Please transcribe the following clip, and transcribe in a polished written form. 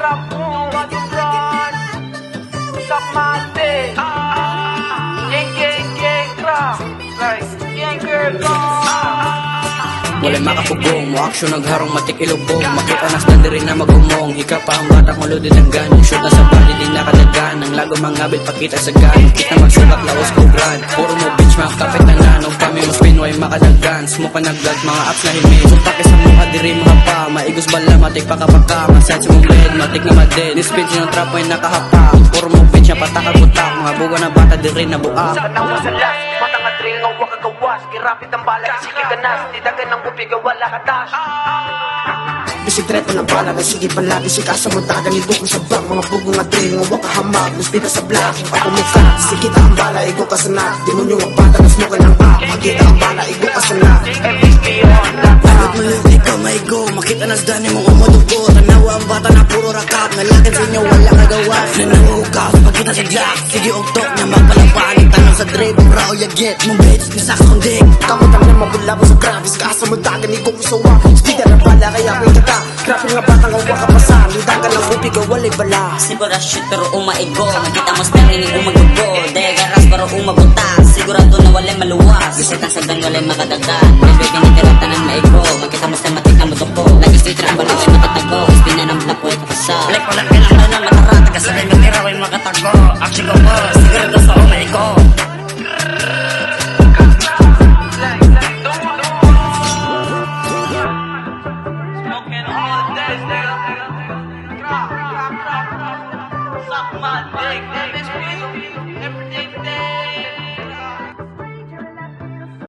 rap mo, Run. Stop mate. Gang, rap. Like, gang, Walay makapugong, mo aksyon nagharong matik ilubong. Makita na stand rin na magumong. Hika pa ang batak mo ludid ang gan. Yung shoot na sa body din nakadagan. Ang lago mangabit pakita sa gan. Kita magsulat lawas ko grand. Puro mo bitch makapit na nanong. Kami mo spin way makadagan. Smoke pa naglag mga apps na himig. Sumpake sa mukha diri mga pa. Maigos bala matik pakapaka. Masense mo bed matik na maded. Nispin siya ng trap way nakahapa. Puro mo bitch na patakabutak. Mga buga na bata diri na buak. Sa katang masalas, matang at ring ang wakagawas. Kirapit ang bala, sige ganas. Didagan ng bubiga, wala ka dash. Bisig trepa ng bala, sige palagi si kasamuntagan. Igo ko sa bag, mga bugong at ring ang wakahamag. Nuspita sa black, ako mukha. Sikita ang bala, igo ka sa nak. Demonyo ang bata, nasmuka ng ak. Makita ang bala, igo ka sa nak. MVP on lock. Bakit mo yung ikaw may go? Makita na dani mo umudugo. Tanawa ang bata na puro rakap. Nalagan sa inyo wala kagawa. Nanangukaw pagkita sa glass. Sige uktok niya magpalapanig. Tanong sa drip, raw ya get. Mong bitch, nisa kong dick. Kamutang na mabulabang sa grabis. Kasamuntagan, igo ko sa wak. Speaker ng bala, kaya ko ikata. Grabe nga batang ang wakapasa. Ludagan ng upig, walay bala. Siguro shit pero umaigo. Nakita mo style ni umagugo. Daya garas pero umagutas. Sigurado na walay maluwas. Isita sa dan walay makadagdag. Bebe kinitirap tanan maigo. Makita mo style matik na mutuko. Nag-street rap balik ay matatago. Spina ng black way kapasa. Black ko lang kailangan na matarata. Kasi rin yung iraway makatago. Action go boss.